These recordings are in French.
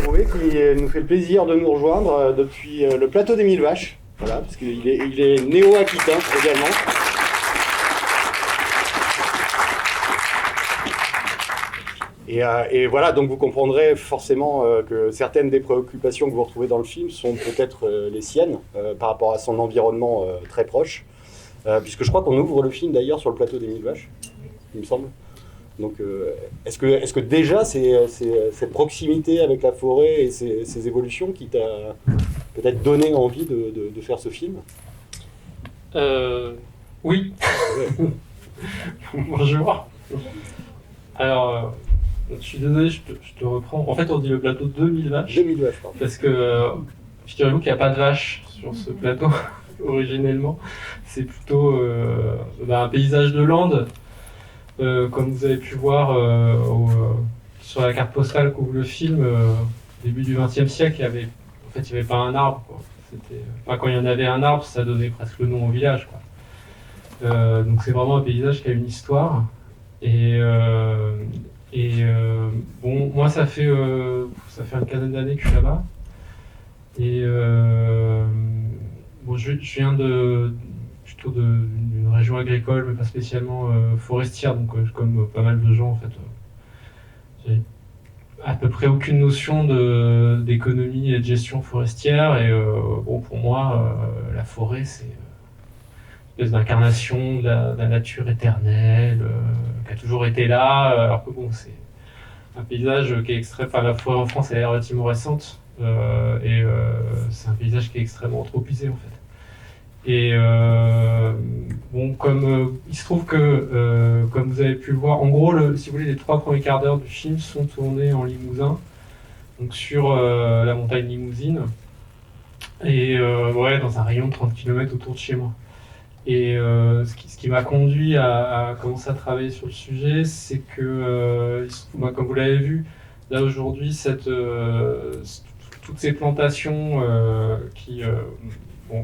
retrouver, qui nous fait le plaisir de nous rejoindre depuis le plateau des Mille Vaches. Voilà, parce qu'il est néo-aquitain également. Et voilà, donc vous comprendrez forcément que certaines des préoccupations que vous retrouvez dans le film sont peut-être les siennes par rapport à son environnement très proche. Puisque je crois qu'on ouvre le film d'ailleurs sur le plateau des Mille Vaches, il me semble. Donc est-ce que déjà c'est cette proximité avec la forêt et ces évolutions qui t'a peut-être donné envie de faire ce film ? Oui. Ouais. Bonjour. Alors, je suis désolé, je te reprends. En fait, on dit le plateau 2000 vaches. 2000 vaches, pardon. Parce que, figurez-vous qu'il n'y a pas de vaches sur ce plateau, originellement. C'est plutôt un paysage de lande, comme vous avez pu voir sur la carte postale qu'ouvre le film, au début du XXe siècle, il n'y avait pas un arbre, quoi. Quand il y en avait un arbre, ça donnait presque le nom au village, quoi. Donc c'est vraiment un paysage qui a une histoire. Bon, moi ça fait une quinzaine d'années que je suis là-bas. Et bon, je viens plutôt d'une région agricole, mais pas spécialement forestière, donc comme pas mal de gens en fait, j'ai à peu près aucune notion d'économie et de gestion forestière. Et bon, pour moi, la forêt c'est une espèce d'incarnation de la nature éternelle, qui a toujours été là, alors que bon, c'est un paysage qui est extrêmement... Enfin, la forêt en France, elle est relativement récente, c'est un paysage qui est extrêmement anthropisé, en fait. Et bon, comme il se trouve que, comme vous avez pu le voir, en gros, si vous voulez, les 3 premiers quarts d'heure du film sont tournés en Limousin, donc sur la montagne Limousine, et ouais, dans un rayon de 30 km autour de chez moi. Et ce qui m'a conduit à commencer à travailler sur le sujet, c'est que, comme vous l'avez vu, là aujourd'hui, toutes ces plantations qui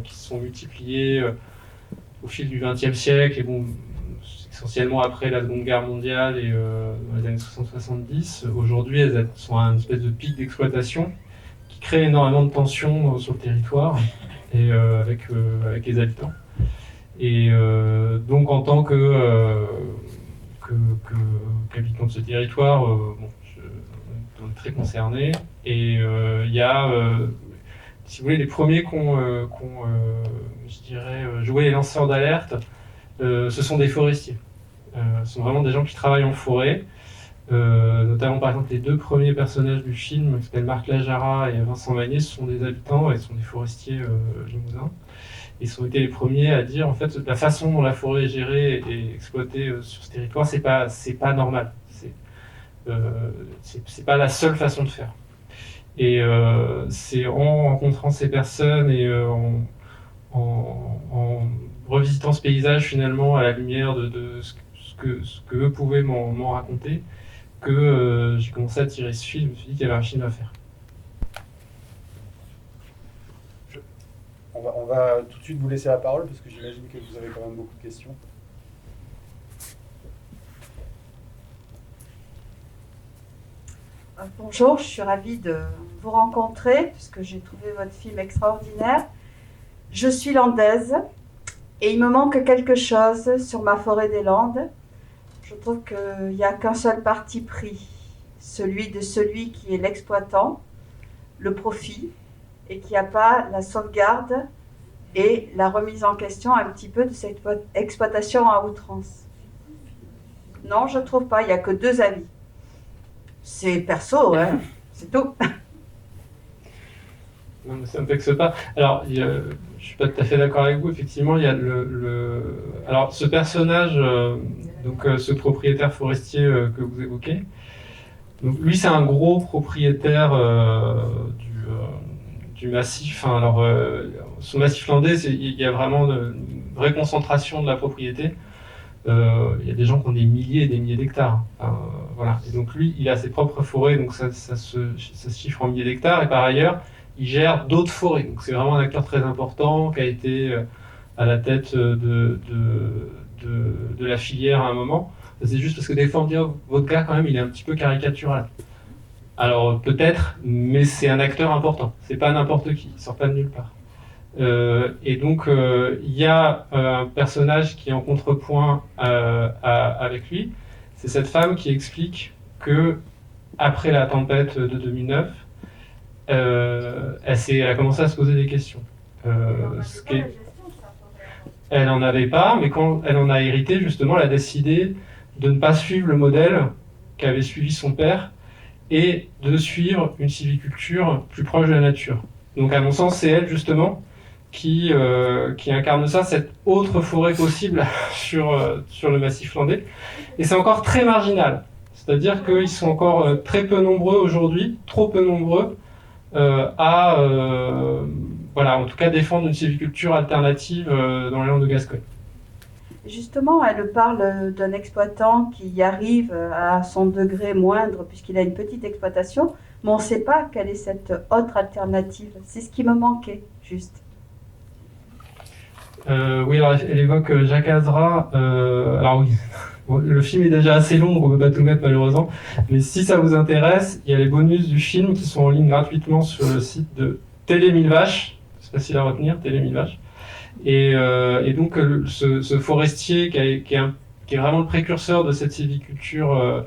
se sont multipliées au fil du XXe siècle, et bon, essentiellement après la Seconde Guerre mondiale et dans les années 60-70, aujourd'hui, elles sont à une espèce de pic d'exploitation qui crée énormément de tensions sur le territoire et avec les habitants. Et donc en tant qu'habitant de ce territoire, on est très concerné. Et il y a, si vous voulez, les premiers qui ont je dirais, joué les lanceurs d'alerte, ce sont des forestiers. Ce sont vraiment des gens qui travaillent en forêt. Notamment par exemple les 2 premiers personnages du film, qui s'appellent Marc Lajara et Vincent Magnier, ce sont des habitants et ce sont des forestiers limousins. Ils ont été les premiers à dire en fait la façon dont la forêt est gérée et exploitée sur ce territoire, c'est pas normal. C'est pas la seule façon de faire. Et c'est en rencontrant ces personnes et en revisitant ce paysage finalement à la lumière de ce que eux pouvaient m'en raconter que j'ai commencé à tirer ce film. Je me suis dit qu'il y avait un film à faire. On va tout de suite vous laisser la parole parce que j'imagine que vous avez quand même beaucoup de questions. Bonjour, je suis ravie de vous rencontrer puisque j'ai trouvé votre film extraordinaire. Je suis landaise et il me manque quelque chose sur ma forêt des Landes. Je trouve qu'il n'y a qu'un seul parti pris, celui qui est l'exploitant, le profit, et qu'il n'y a pas la sauvegarde et la remise en question un petit peu de cette exploitation à outrance. Non, je ne trouve pas, il n'y a que 2 avis. C'est perso, hein, c'est tout. Non, mais ça ne me vexe pas. Alors, je ne suis pas tout à fait d'accord avec vous. Effectivement, il y a alors, ce personnage, ce propriétaire forestier que vous évoquez, donc, lui, c'est un gros propriétaire du massif. Hein, alors, son massif landais, il y a vraiment une vraie concentration de la propriété. Il y a des gens qui ont des milliers et des milliers d'hectares. Voilà. Et donc lui, il a ses propres forêts, donc ça se chiffre en milliers d'hectares. Et par ailleurs, il gère d'autres forêts. Donc c'est vraiment un acteur très important qui a été à la tête de la filière à un moment. C'est juste parce que des fois on dit votre gars quand même il est un petit peu caricatural. Alors peut-être, mais c'est un acteur important. C'est pas n'importe qui, il sort pas de nulle part. Et donc il y a un personnage qui est en contrepoint avec lui. C'est cette femme qui explique que après la tempête de 2009, elle a commencé à se poser des questions. Elle n'en avait pas, mais quand elle en a hérité, justement, elle a décidé de ne pas suivre le modèle qu'avait suivi son père et de suivre une sylviculture plus proche de la nature. Donc, à mon sens, c'est elle, justement, qui incarne ça, cette autre forêt possible sur le massif landais. Et c'est encore très marginal. C'est-à-dire qu'ils sont encore très peu nombreux aujourd'hui, trop peu nombreux, voilà, en tout cas défendre une sylviculture alternative dans les Landes de Gascogne. Justement, elle parle d'un exploitant qui arrive à son degré moindre puisqu'il a une petite exploitation, mais on ne sait pas quelle est cette autre alternative. C'est ce qui me manquait, juste. Oui, alors elle évoque Jacques Azra. Alors oui, le film est déjà assez long, donc on ne peut pas tout mettre malheureusement. Mais si ça vous intéresse, il y a les bonus du film qui sont en ligne gratuitement sur le site de Télé 1000 Vaches. C'est facile à retenir, Télé 1000 Vaches. Et donc ce forestier qui est vraiment le précurseur de cette sylviculture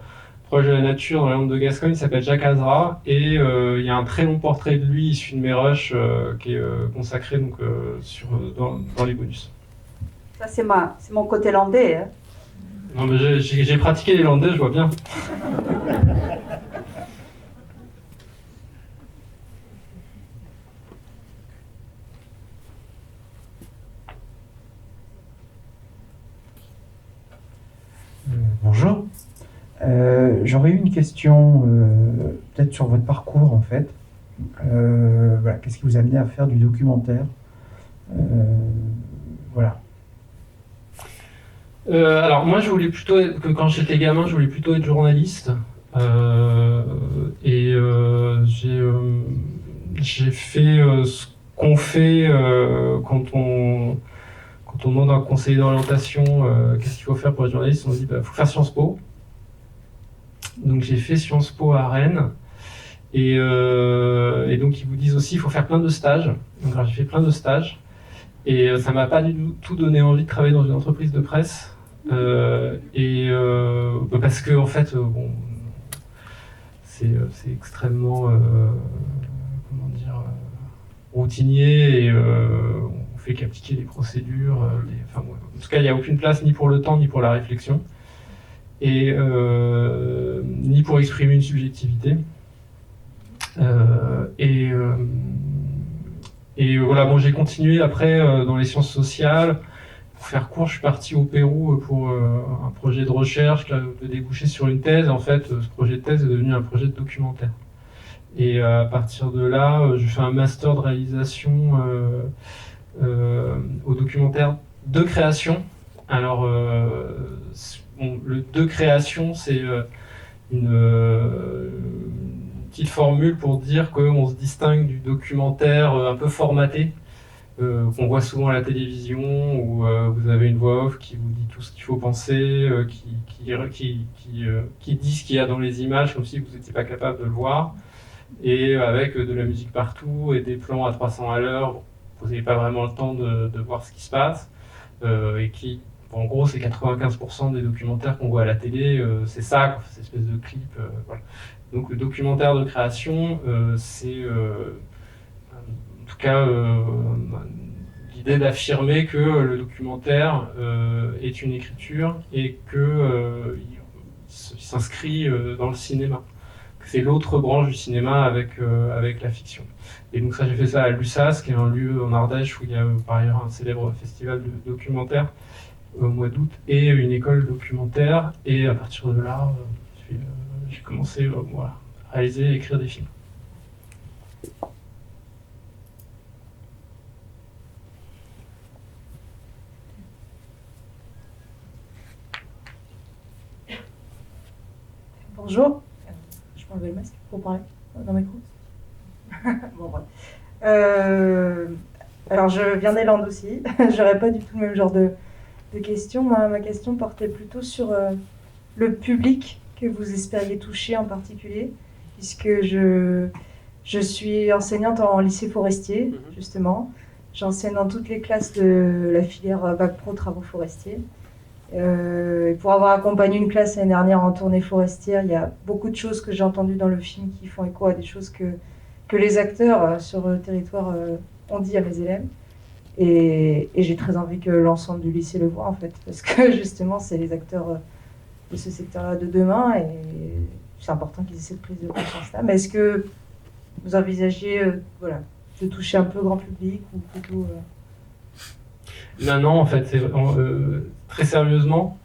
proche de la nature dans les Landes de Gascogne, il s'appelle Jacques Azra. Et il y a un très long portrait de lui issu de Mérush qui est consacré donc, dans les bonus. Ça, c'est mon côté landais. Hein. Non, mais j'ai pratiqué les landais, je vois bien. Bonjour. J'aurais eu une question peut-être sur votre parcours en fait. Voilà, qu'est-ce qui vous a amené à faire du documentaire voilà. Alors moi je voulais plutôt quand j'étais gamin, je voulais plutôt être journaliste. J'ai fait ce qu'on fait quand on demande à un conseiller d'orientation qu'est-ce qu'il faut faire pour être journaliste, on dit faut faire Sciences Po. Donc j'ai fait Sciences Po à Rennes. Et donc ils vous disent aussi il faut faire plein de stages. Donc j'ai fait plein de stages. Et ça m'a pas du tout donné envie de travailler dans une entreprise de presse. Parce que en fait, bon, c'est extrêmement comment dire, routinier et on fait qu'appliquer des procédures. En tout cas, il n'y a aucune place ni pour le temps ni pour la réflexion et ni pour exprimer une subjectivité. Et voilà, bon, j'ai continué après dans les sciences sociales. Pour faire court, je suis parti au Pérou pour un projet de recherche qui a débouché sur une thèse. En fait, ce projet de thèse est devenu un projet de documentaire. Et à partir de là, j'ai fait un master de réalisation au documentaire de création. Alors, le de création, c'est une petite formule pour dire qu'on se distingue du documentaire un peu formaté, qu'on voit souvent à la télévision, où vous avez une voix off qui vous dit tout ce qu'il faut penser, qui dit ce qu'il y a dans les images, comme si vous n'étiez pas capable de le voir, et avec de la musique partout et des plans à 300 à l'heure, vous n'avez pas vraiment le temps de voir ce qui se passe, et qui, en gros, c'est 95% des documentaires qu'on voit à la télé, c'est ça, cette espèce de clip, voilà. Donc le documentaire de création, c'est en tout cas l'idée d'affirmer que le documentaire est une écriture et qu'il s'inscrit dans le cinéma. C'est l'autre branche du cinéma avec la fiction. Et donc ça, j'ai fait ça à Lussas, qui est un lieu en Ardèche où il y a par ailleurs un célèbre festival de documentaire au mois d'août et une école documentaire. Et à partir de là, j'ai commencé à réaliser et écrire des films. Bonjour, je peux enlever le masque pour parler dans mes micro. Bon, voilà. Alors, je viens des Landes aussi. J'aurais pas du tout le même genre de questions. Ma question portait plutôt sur le public que vous espériez toucher en particulier. puisque je suis enseignante en lycée forestier, justement. J'enseigne dans toutes les classes de la filière Bac Pro Travaux Forestiers. Et pour avoir accompagné une classe l'année dernière en tournée forestière, il y a beaucoup de choses que j'ai entendues dans le film qui font écho à des choses que les acteurs sur le territoire ont dit à mes élèves. Et j'ai très envie que l'ensemble du lycée le voit, en fait, parce que justement, c'est les acteurs de ce secteur-là de demain, et c'est important qu'ils aient cette prise de conscience-là. Mais est-ce que vous envisagez voilà, de toucher un peu le grand public, ou plutôt... Non, en fait, très sérieusement,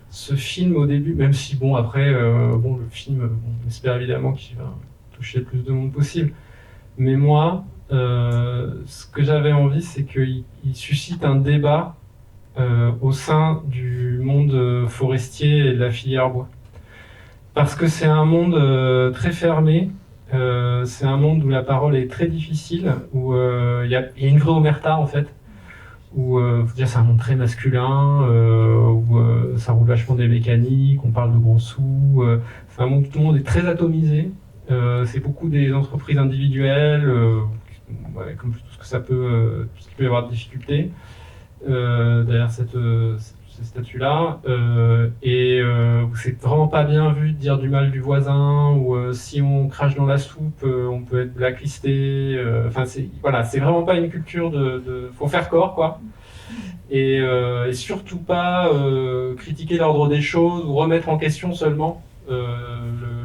ce film au début, même si bon après, le film, on espère évidemment qu'il va toucher le plus de monde possible, mais moi, ce que j'avais envie, c'est qu'il suscite un débat au sein du monde forestier et de la filière bois. Parce que c'est un monde très fermé, c'est un monde où la parole est très difficile, où il y a une vraie omerta en fait, où c'est un monde très masculin, où ça roule vachement des mécaniques, on parle de gros sous, c'est un monde où tout le monde est très atomisé, c'est beaucoup des entreprises individuelles, comme tout ce que ça peut, tout ce qu'il peut y avoir de difficultés derrière ces statuts-là, et où c'est vraiment pas bien vu de dire du mal du voisin, ou si on crache dans la soupe, on peut être blacklisté. C'est vraiment pas une culture faut faire corps, quoi. Et surtout pas critiquer l'ordre des choses ou remettre en question seulement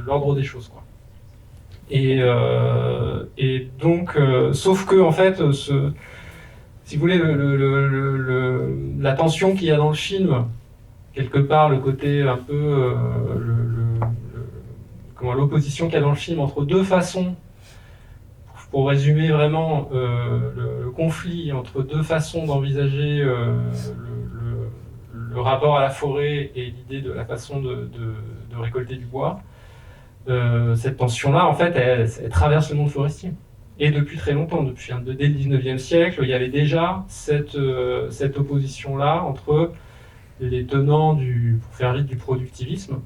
l'ordre des choses, quoi. Et donc, sauf que en fait, si vous voulez, la tension qu'il y a dans le film, quelque part, le côté un peu, l'opposition qu'il y a dans le film entre deux façons, pour résumer vraiment le conflit entre deux façons d'envisager le rapport à la forêt et l'idée de la façon de récolter du bois, cette tension-là, en fait, elle traverse le monde forestier. Et depuis très longtemps, dès le 19e siècle, il y avait déjà cette opposition-là entre les tenants pour faire vite, du productivisme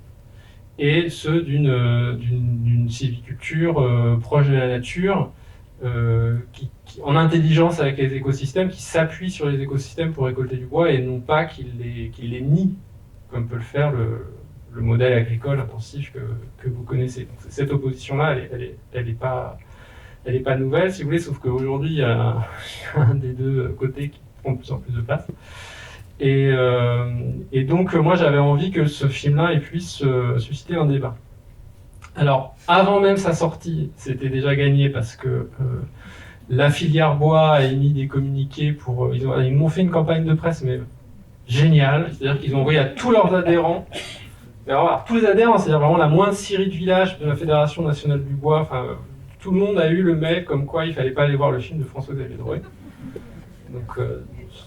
et ceux d'une sylviculture proche de la nature, qui, en intelligence avec les écosystèmes, qui s'appuie sur les écosystèmes pour récolter du bois et non pas qui les nie, comme peut le faire le modèle agricole intensif que vous connaissez. Donc, cette opposition-là, elle est pas nouvelle, si vous voulez, sauf qu'aujourd'hui, il y a un des deux côtés qui prend de plus en plus de place. Et donc, moi, j'avais envie que ce film-là puisse susciter un débat. Alors, avant même sa sortie, c'était déjà gagné parce que la filière bois a émis des communiqués ils m'ont fait une campagne de presse, mais géniale. C'est-à-dire qu'ils ont envoyé à tous leurs adhérents, alors, tous les adhérents, c'est-à-dire vraiment la moindre scierie de village de la Fédération nationale du bois, enfin, tout le monde a eu le mail comme quoi il fallait pas aller voir le film de François-Xavier Drouet. Donc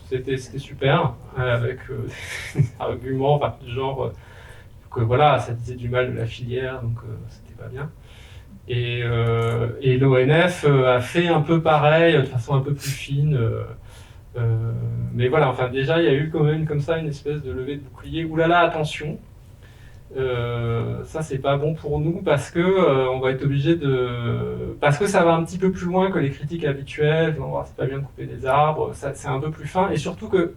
c'était super, avec des arguments du genre que voilà, ça disait du mal de la filière, donc c'était pas bien. Et l'ONF a fait un peu pareil, de façon un peu plus fine. Mais voilà, enfin déjà il y a eu quand même comme ça une espèce de levée de bouclier. Oulala, attention. Ça c'est pas bon pour nous parce que on va être obligé parce que ça va un petit peu plus loin que les critiques habituelles, genre c'est pas bien de couper des arbres, ça c'est un peu plus fin, et surtout que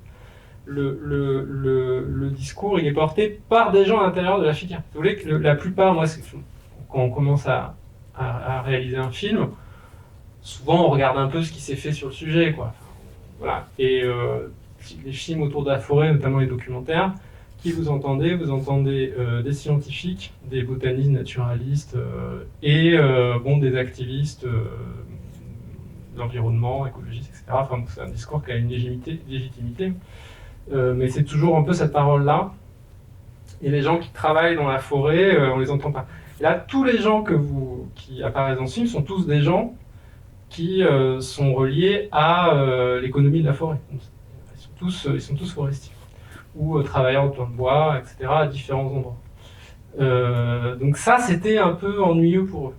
le discours il est porté par des gens à l'intérieur de la filière. Vous voulez que la plupart, moi quand on commence à réaliser un film, souvent on regarde un peu ce qui s'est fait sur le sujet, quoi. Enfin, voilà. Et les films autour de la forêt, notamment les documentaires, qui vous entendez des scientifiques, des botanistes, naturalistes et des activistes d'environnement, écologistes, etc. Enfin, c'est un discours qui a une légitimité, mais c'est toujours un peu cette parole-là. Et les gens qui travaillent dans la forêt, on les entend pas. Et là, tous les gens qui apparaissent dans ce film sont tous des gens qui sont reliés à l'économie de la forêt. Ils sont tous forestiers, ou travailleurs autour de bois, etc., à différents endroits. Donc ça, c'était un peu ennuyeux pour eux.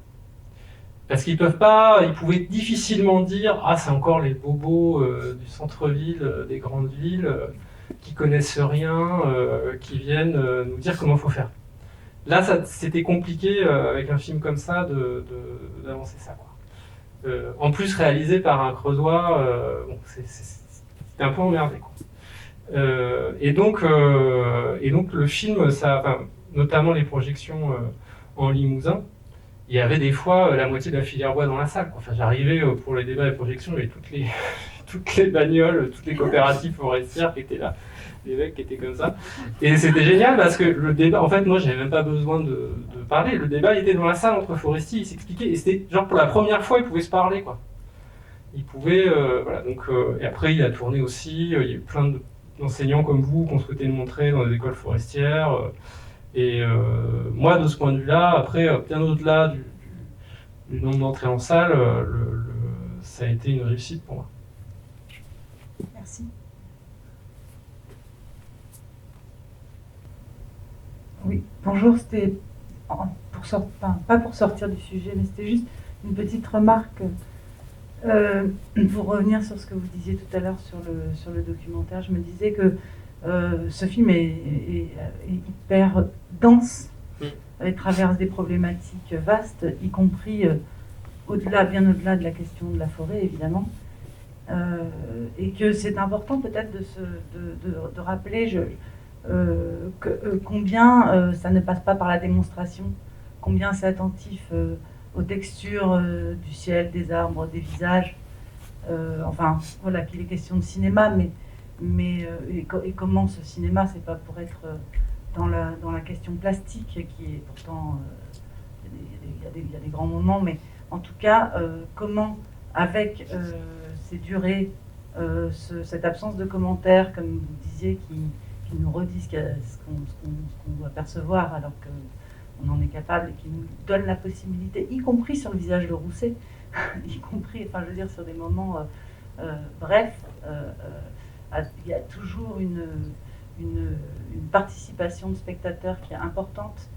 Parce qu'ils pouvaient difficilement dire « Ah, c'est encore les bobos du centre-ville, des grandes villes, qui connaissent rien, qui viennent nous dire comment il faut faire. » là, c'était compliqué avec un film comme ça d'avancer ça, quoi. En plus, réalisé par un Creusois, bon, c'était un peu emmerdé, quoi. Et donc le film, notamment les projections en Limousin, il y avait des fois la moitié de la filière bois dans la salle, quoi. Enfin, j'arrivais pour les débats et projections, il y avait toutes les bagnoles, toutes les coopératives forestières qui étaient là, les mecs qui étaient comme ça. Et c'était génial parce que le débat, en fait, moi, j'avais même pas besoin de parler. Le débat, il était dans la salle entre forestiers, ils s'expliquaient. Et c'était genre pour la première fois, ils pouvaient se parler, quoi. Ils pouvaient, voilà. Donc, et après, il a tourné aussi. Il y a eu plein d'enseignants comme vous qui ont souhaité le montrer dans les écoles forestières. Et moi, de ce point de vue-là, après, bien au-delà du nombre d'entrées en salle, ça a été une réussite pour moi. Merci. Oui, bonjour, c'était pas pour sortir du sujet, mais c'était juste une petite remarque pour revenir sur ce que vous disiez tout à l'heure sur le documentaire. Je me disais que ce film est hyper dense, il traverse des problématiques vastes, y compris bien au-delà de la question de la forêt, évidemment. Et que c'est important peut-être de rappeler combien ça ne passe pas par la démonstration, combien c'est attentif aux textures du ciel, des arbres, des visages. Enfin, voilà, qu'il est question de cinéma, et comment ce cinéma, c'est pas pour être dans la question plastique, qui est pourtant, il y a des grands moments, mais en tout cas, comment, avec ces durées, cette absence de commentaires, comme vous disiez, qui nous redisent ce qu'on doit percevoir alors qu'on en est capable, et qui nous donne la possibilité, y compris sur le visage de Rousset, y compris, enfin je veux dire, sur des moments brefs, il y a toujours une participation de spectateurs qui est importante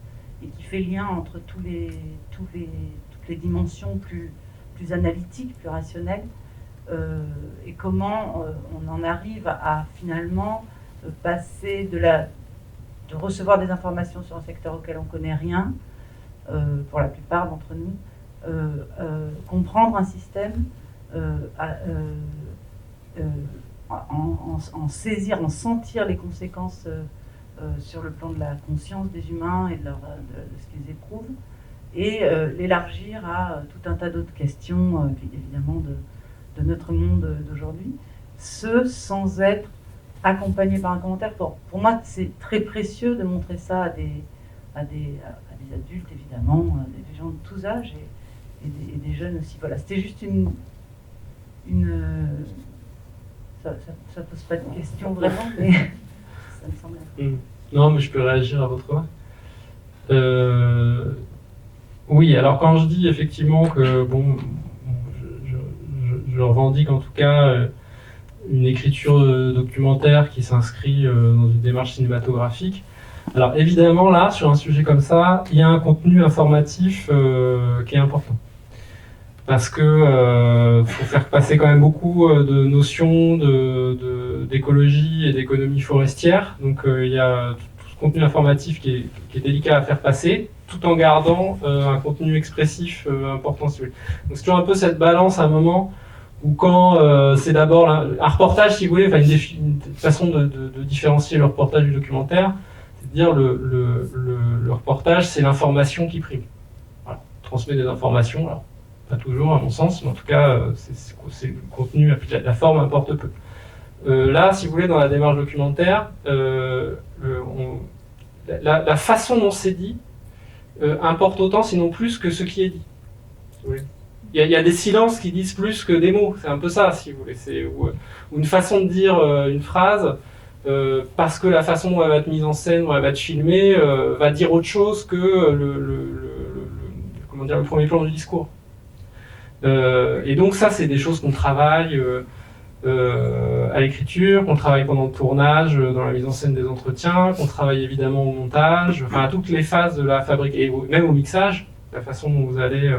et qui fait lien entre toutes les dimensions plus analytiques, plus rationnelles, et comment on en arrive à finalement passer de recevoir des informations sur un secteur auquel on ne connaît rien, pour la plupart d'entre nous, comprendre un système, en saisir, en sentir les conséquences sur le plan de la conscience des humains et de ce qu'ils éprouvent, et l'élargir à tout un tas d'autres questions, évidemment, de notre monde d'aujourd'hui, sans être accompagné par un commentaire. Pour moi, c'est très précieux de montrer ça à des adultes, évidemment, des gens de tous âges, et des jeunes aussi. Voilà, c'était juste ça pose pas de questions vraiment, mais ça me semble. Non, mais je peux réagir à votre remarque. Oui, alors quand je dis effectivement que je revendique en tout cas une écriture documentaire qui s'inscrit dans une démarche cinématographique. Alors évidemment là, sur un sujet comme ça, il y a un contenu informatif qui est important. Parce que faut faire passer quand même beaucoup de notions d'écologie et d'économie forestière. Donc il y a tout ce contenu informatif qui est délicat à faire passer, tout en gardant un contenu expressif important. Donc c'est toujours un peu cette balance à un moment où quand c'est d'abord un reportage, si vous voulez, enfin une façon de différencier le reportage du documentaire, c'est de dire le reportage, c'est l'information qui prime. Voilà, on transmet des informations. Alors, pas toujours à mon sens, mais en tout cas c'est le contenu, la forme importe peu. Là, si vous voulez, dans la démarche documentaire, la façon dont c'est dit importe autant, sinon plus, que ce qui est dit. Si vous voulez. Il y a des silences qui disent plus que des mots, c'est un peu ça, si vous voulez. C'est ou une façon de dire une phrase, parce que la façon dont elle va être mise en scène, dont elle va être filmée, va dire autre chose que le premier plan du discours. Et donc ça, c'est des choses qu'on travaille à l'écriture, qu'on travaille pendant le tournage, dans la mise en scène des entretiens, qu'on travaille évidemment au montage, enfin à toutes les phases de la fabrique, et même au mixage, la façon dont vous allez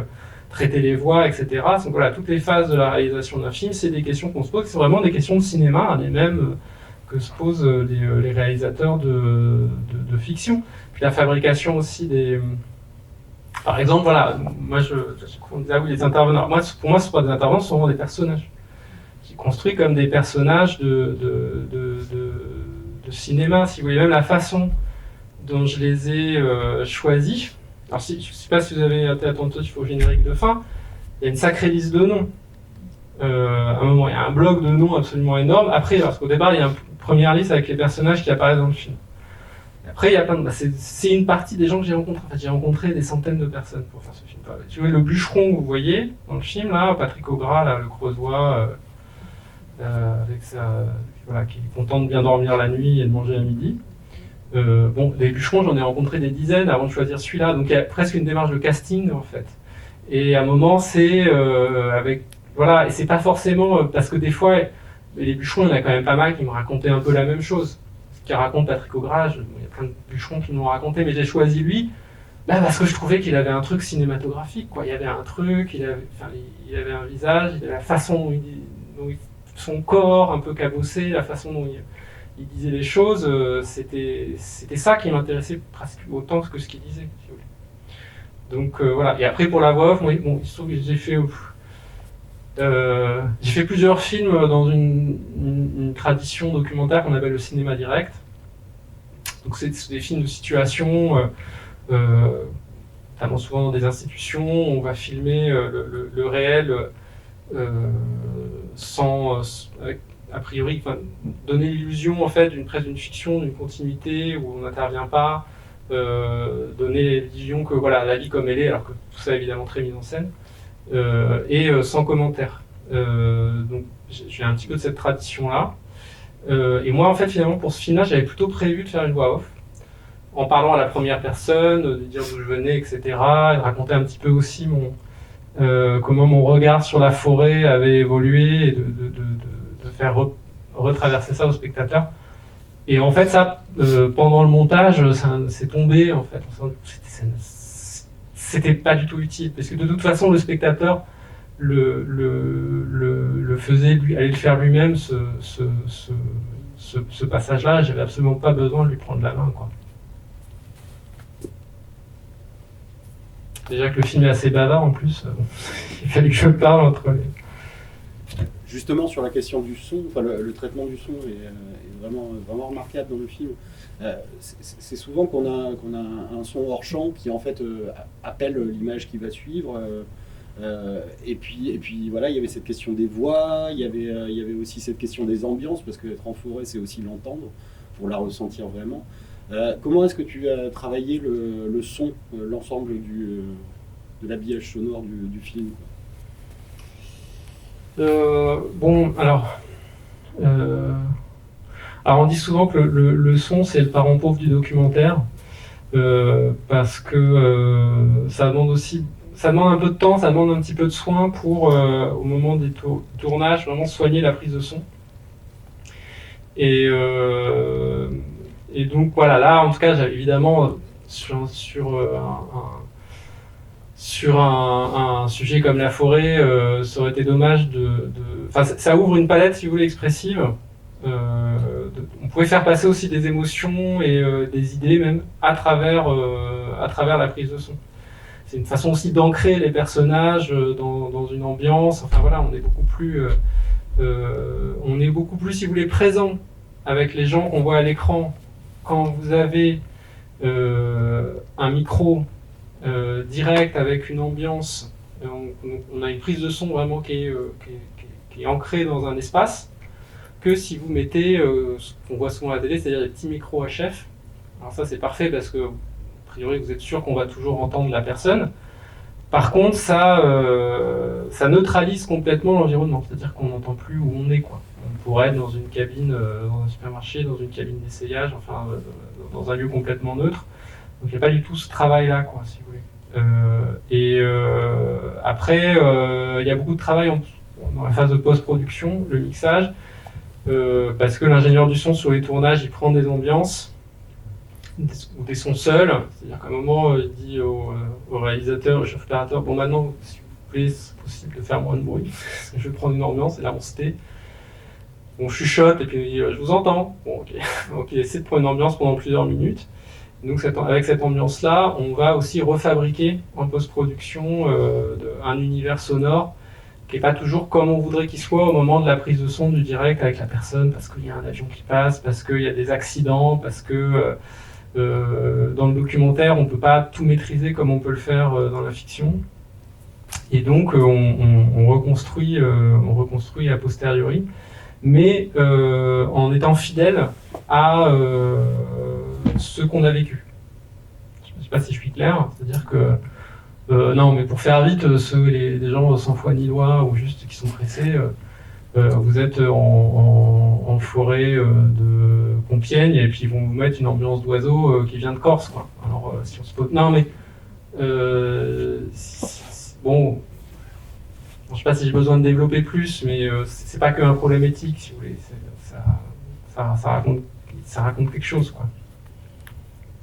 traiter les voix, etc. Donc voilà, toutes les phases de la réalisation d'un film, c'est des questions qu'on se pose, c'est vraiment des questions de cinéma, les mêmes que se posent les réalisateurs de fiction. Puis la fabrication aussi des... Par exemple, voilà, moi on disait, ah oui, les intervenants. Pour moi, ce ne sont pas des intervenants, ce sont vraiment des personnages. Qui construisent comme des personnages de cinéma, si vous voulez, même la façon dont je les ai choisis. Alors, je ne sais pas si vous avez été attentif au générique de fin, il y a une sacrée liste de noms. À un moment, il y a un bloc de noms absolument énorme. Après, parce qu'au départ, il y a une première liste avec les personnages qui apparaissent dans le film. Et après, il y a plein de... c'est une partie des gens que j'ai rencontrés. En fait, j'ai rencontré des centaines de personnes pour faire ce film. Tu vois, le bûcheron que vous voyez dans le film, là, Patrick Augras, là, le Creusois, avec voilà, qui est content de bien dormir la nuit et de manger à midi. Bon, les bûcherons, j'en ai rencontré des dizaines avant de choisir celui-là. Donc, il y a presque une démarche de casting, en fait. Et à un moment, c'est avec... Voilà, et c'est pas forcément... parce que des fois, les bûcherons, il y en a quand même pas mal qui me racontaient un peu la même chose. Ce qu'il raconte Patrick Augras, il y a plein de bûcherons qui m'ont raconté, mais j'ai choisi lui parce que je trouvais qu'il avait un truc cinématographique, quoi. Il y avait un truc, il avait un visage, il avait la façon dont son corps un peu cabossé, la façon dont il disait les choses, c'était ça qui m'intéressait presque autant que ce qu'il disait. Si vous voulez. Donc voilà. Et après pour la voix off, bon, il se trouve que j'ai fait plusieurs films dans une tradition documentaire qu'on appelle le cinéma direct. Donc c'est des films de situation, notamment souvent dans des institutions, on va filmer le réel sans, a priori, donner l'illusion en fait d'une fiction, d'une continuité où on n'intervient pas, donner l'illusion que voilà la vie comme elle est, alors que tout ça est évidemment très mis en scène. Et sans commentaire. Donc j'ai un petit peu de cette tradition-là. Et moi, en fait, finalement, pour ce film-là, j'avais plutôt prévu de faire une voix off, en parlant à la première personne, de dire d'où je venais, etc., et de raconter un petit peu aussi comment mon regard sur la forêt avait évolué, et de faire retraverser ça au spectateur. Et en fait, ça, pendant le montage, c'est tombé, en fait. C'était pas du tout utile, parce que de toute façon, le spectateur le faisait, allait le faire lui-même, ce passage-là. J'avais absolument pas besoin de lui prendre la main, quoi. Déjà que le film est assez bavard, en plus, il fallait que je parle entre les... Justement, sur la question du son, le traitement du son est vraiment remarquable dans le film. C'est souvent qu'on a un son hors champ qui en fait appelle l'image qui va suivre. Et puis voilà, il y avait cette question des voix, il y avait aussi cette question des ambiances, parce que être en forêt, c'est aussi l'entendre pour la ressentir vraiment. Comment est-ce que tu as travaillé le son, l'ensemble de l'habillage sonore du film, quoi? Bon, alors on dit souvent que le son c'est le parent pauvre du documentaire, parce que ça demande un peu de temps, ça demande un petit peu de soin pour, au moment des tournages, vraiment soigner la prise de son. Et donc voilà, là en tout cas, j'avais évidemment sur un sujet comme la forêt, ça aurait été dommage ça ouvre une palette, si vous voulez, expressive. On pouvait faire passer aussi des émotions et des idées même à travers la prise de son. C'est une façon aussi d'ancrer les personnages dans une ambiance. Enfin voilà, on est beaucoup plus, si vous voulez, présent avec les gens qu'on voit à l'écran. Quand vous avez un micro direct avec une ambiance, on a une prise de son vraiment qui est ancrée dans un espace, que si vous mettez ce qu'on voit souvent à la télé, c'est-à-dire des petits micros HF. Alors ça c'est parfait parce que a priori vous êtes sûr qu'on va toujours entendre la personne. Par contre ça neutralise complètement l'environnement, c'est-à-dire qu'on n'entend plus où on est, quoi. On pourrait être dans une cabine, dans un supermarché, dans une cabine d'essayage, enfin dans un lieu complètement neutre. Donc il n'y a pas du tout ce travail-là, quoi, si vous voulez. Après, il y a beaucoup de travail dans la phase de post-production, le mixage, parce que l'ingénieur du son sur les tournages, il prend des ambiances ou des sons seuls. C'est-à-dire qu'à un moment, il dit au réalisateur, au chef opérateur, bon maintenant, s'il vous plaît, c'est possible de faire moins de bruit, je vais prendre une ambiance, et là on se tait. on chuchote et puis il dit je vous entends. Bon, ok. Donc il essaie de prendre une ambiance pendant plusieurs minutes. Donc avec cette ambiance-là, on va aussi refabriquer en post-production un univers sonore qui n'est pas toujours comme on voudrait qu'il soit au moment de la prise de son du direct avec la personne, parce qu'il y a un avion qui passe, parce qu'il y a des accidents, parce que dans le documentaire, on ne peut pas tout maîtriser comme on peut le faire dans la fiction. Et donc, on reconstruit a posteriori, mais en étant fidèle à ce qu'on a vécu. Je ne sais pas si je suis clair, c'est-à-dire que non, mais pour faire vite, des gens sans foi ni loi ou juste qui sont pressés, vous êtes en forêt de Compiègne et puis ils vont vous mettre une ambiance d'oiseau qui vient de Corse, quoi. Alors, si on se pose... Non, mais... bon... Je ne sais pas si j'ai besoin de développer plus, mais c'est pas qu'un problème éthique, si vous voulez. Ça raconte quelque chose, quoi.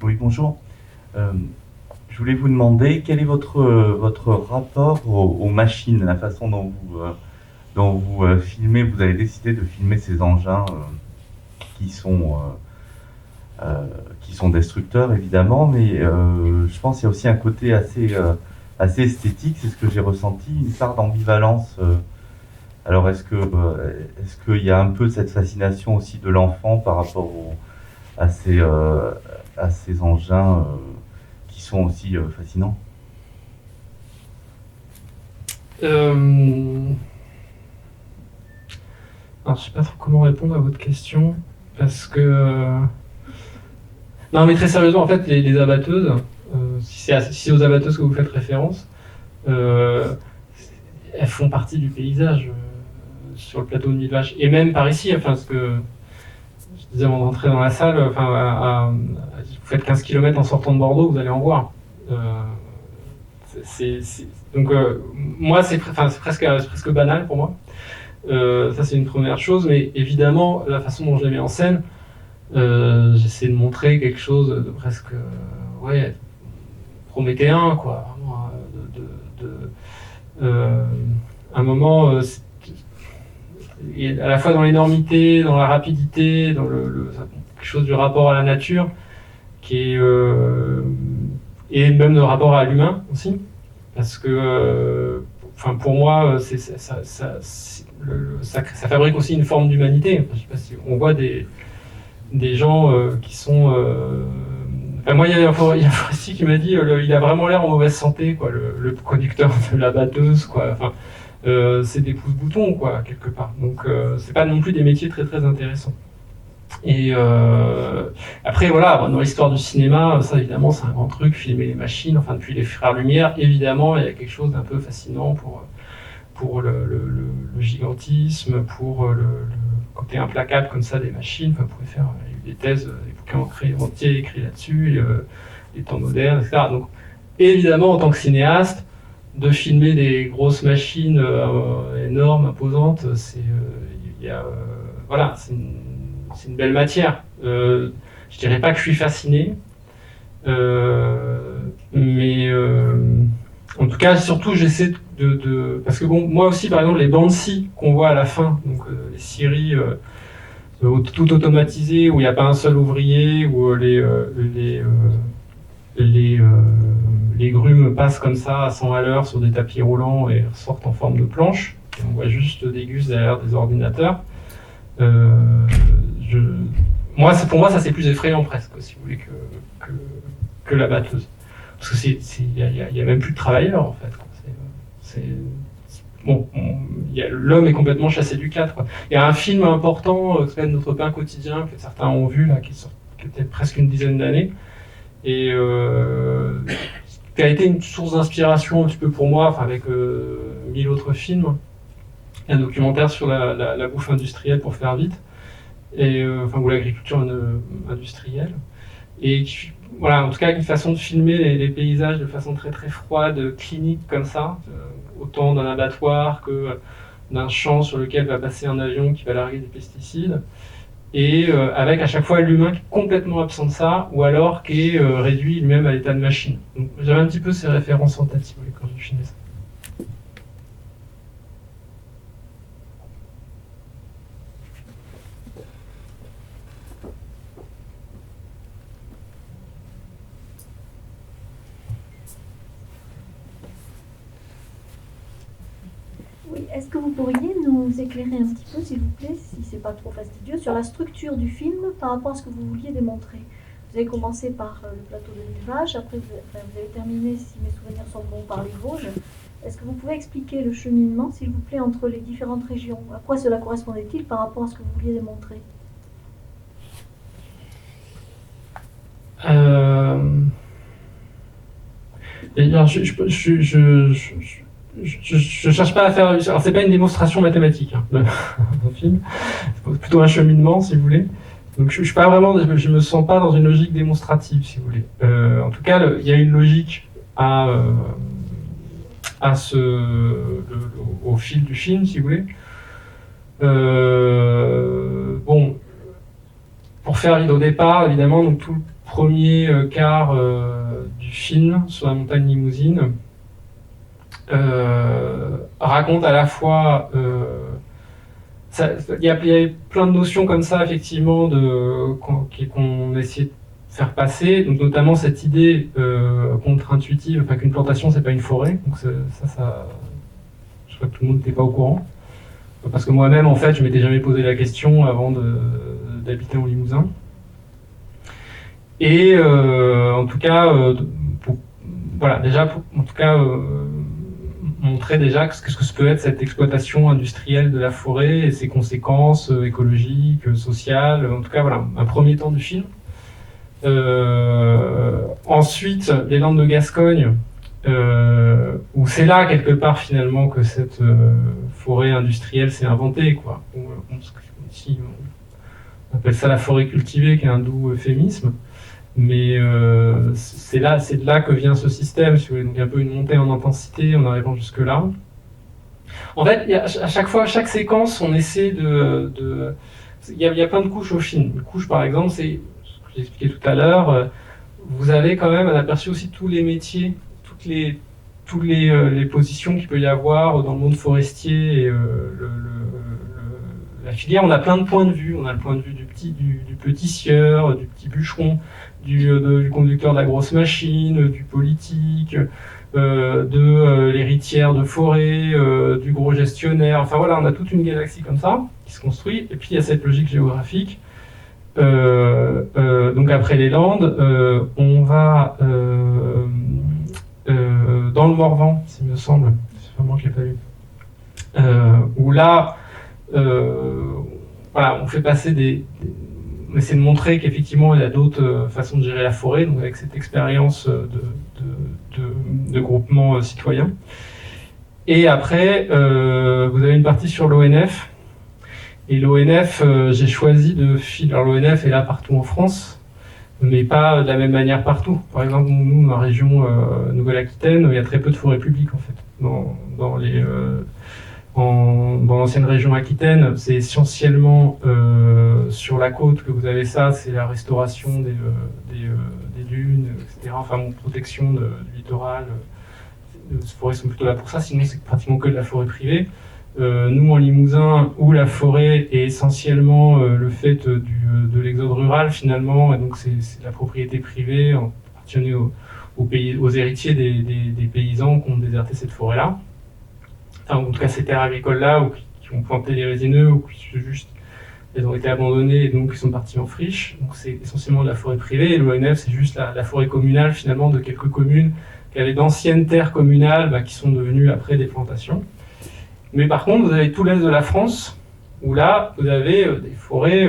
Oui, bonjour. Je voulais vous demander quel est votre rapport aux machines, la façon dont vous filmez. Vous avez décidé de filmer ces engins qui sont destructeurs, évidemment, mais je pense qu'il y a aussi un côté assez esthétique, c'est ce que j'ai ressenti, une part d'ambivalence. Alors est-ce qu'il y a un peu cette fascination aussi de l'enfant par rapport à ces engins qui sont aussi fascinants? Alors, je ne sais pas trop comment répondre à votre question, parce que... Non, mais très sérieusement, en fait, les abatteuses, si c'est aux abatteuses que vous faites référence, elles font partie du paysage sur le plateau de Mille Vaches, et même par ici, enfin, parce que je disais avant d'entrer dans la salle, vous faites 15 km en sortant de Bordeaux, vous allez en voir. Donc, moi, c'est presque banal pour moi. Ça, c'est une première chose, mais évidemment, la façon dont je les mets en scène, j'essaie de montrer quelque chose de presque prométhéen, quoi. Vraiment, un moment, et à la fois dans l'énormité, dans la rapidité, dans quelque chose du rapport à la nature, qui est, et même le rapport à l'humain aussi, parce que, pour moi, ça fabrique aussi une forme d'humanité. Je sais pas si on voit des gens qui sont... moi, il y a un forestier qui m'a dit il a vraiment l'air en mauvaise santé, quoi, le conducteur de la batteuse, quoi. Enfin, c'est des pouces-boutons, quoi, quelque part. Donc, c'est pas non plus des métiers très très intéressants. Et après, voilà, dans l'histoire du cinéma, ça évidemment, c'est un grand truc, filmer les machines. Enfin, depuis les Frères Lumière, évidemment, il y a quelque chose d'un peu fascinant pour le gigantisme, pour le côté implacable comme ça des machines. Enfin, vous pouvez faire des thèses, des bouquins entiers écrits là-dessus, les temps modernes, etc. Donc, évidemment, en tant que cinéaste, de filmer des grosses machines énormes, imposantes, c'est une belle matière. Je dirais pas que je suis fasciné, mais en tout cas, surtout, j'essaie parce que bon, moi aussi, par exemple, les bandes-ci qu'on voit à la fin, donc les scieries tout automatisées, où il n'y a pas un seul ouvrier, où les grumes passent comme ça à 100 à l'heure sur des tapis roulants et sortent en forme de planche, et on voit juste des gus derrière des ordinateurs. Pour moi, ça c'est plus effrayant presque, si vous voulez, que la batteuse. Parce que il y a même plus de travailleurs, en fait. L'homme est complètement chassé du cadre, quoi. Il y a un film important qui s'appelle Notre pain quotidien, que certains ont vu, là, qui a peut-être presque une dizaine d'années, et qui a été une source d'inspiration un petit peu pour moi, enfin, avec 1000 autres films. Un documentaire sur la bouffe industrielle pour faire vite, et ou l'agriculture industrielle, et voilà, en tout cas une façon de filmer les paysages de façon très très froide, clinique comme ça, autant d'un abattoir que d'un champ sur lequel va passer un avion qui va larguer des pesticides, et avec à chaque fois l'humain qui est complètement absent de ça, ou alors qui est réduit lui-même à l'état de machine. Donc j'avais un petit peu ces références en tête, si vous voulez, quand j'ai filmé ça. Oui, est-ce que vous pourriez nous éclairer un petit peu, s'il vous plaît, si c'est pas trop fastidieux, sur la structure du film par rapport à ce que vous vouliez démontrer? Vous avez commencé par le plateau de l'élevage, après vous avez terminé, si mes souvenirs sont bons, par les Vosges. Est-ce que vous pouvez expliquer le cheminement, s'il vous plaît, entre les différentes régions? À quoi cela correspondait-il par rapport à ce que vous vouliez démontrer? Et alors, je cherche pas à faire. Alors, c'est pas une démonstration mathématique, hein, le film. C'est plutôt un cheminement, si vous voulez. Donc, je suis pas vraiment. Je me sens pas dans une logique démonstrative, si vous voulez. En tout cas, il y a une logique au fil du film, si vous voulez. Bon, pour faire au départ, évidemment, donc tout le premier quart du film sur la montagne Limousine raconte à la fois il y a plein de notions comme ça effectivement qu'on essayait de faire passer, donc notamment cette idée contre-intuitive, enfin qu'une plantation c'est pas une forêt, donc ça je crois que tout le monde n'était pas au courant, parce que moi-même en fait je m'étais jamais posé la question avant d'habiter en Limousin. Et en tout cas, montrer déjà ce que peut être cette exploitation industrielle de la forêt et ses conséquences écologiques, sociales, en tout cas voilà, un premier temps du film. Ensuite, les Landes de Gascogne, où c'est là quelque part finalement que cette forêt industrielle s'est inventée, quoi. Ici, on appelle ça la forêt cultivée, qui est un doux euphémisme. Mais c'est de là que vient ce système, si vous voulez. Donc il y a un peu une montée en intensité en arrivant jusque-là. En fait, à chaque fois, à chaque séquence, on essaie il y a plein de couches au film. Une couche, par exemple, c'est ce que j'ai expliqué tout à l'heure. Vous avez quand même un aperçu aussi de tous les métiers, toutes les positions qu'il peut y avoir dans le monde forestier et la filière. On a plein de points de vue. On a le point de vue du petit sieur, du petit bûcheron, du conducteur de la grosse machine, du politique, de l'héritière de forêt, du gros gestionnaire. Enfin voilà, on a toute une galaxie comme ça qui se construit. Et puis il y a cette logique géographique. Donc après les Landes, on va dans le Morvan, s'il me semble. C'est vraiment que je l'ai pas lu. Où là, voilà, on fait passer on essaie de montrer qu'effectivement il y a d'autres façons de gérer la forêt, donc avec cette expérience de groupement citoyen. Et après, vous avez une partie sur l'ONF. Et l'ONF, j'ai choisi de filer. Alors l'ONF est là partout en France, mais pas de la même manière partout. Par exemple, nous, dans la région Nouvelle-Aquitaine, il y a très peu de forêts publiques en fait. Dans l'ancienne région Aquitaine, c'est essentiellement sur la côte que vous avez ça, c'est la restauration des dunes, etc. Enfin, protection du littoral. Les forêts sont plutôt là pour ça, sinon c'est pratiquement que de la forêt privée. Nous, en Limousin, où la forêt est essentiellement le fait de l'exode rural finalement, et donc c'est la propriété privée, appartenait aux héritiers des paysans qui ont déserté cette forêt-là. Enfin, en tout cas ces terres agricoles-là, ou qui ont planté des résineux, ou qui elles ont été abandonnées et donc ils sont partis en friche. Donc c'est essentiellement de la forêt privée, et l'ONF c'est juste la forêt communale finalement de quelques communes qui avaient d'anciennes terres communales qui sont devenues après des plantations. Mais par contre, vous avez tout l'est de la France, où là, vous avez des forêts,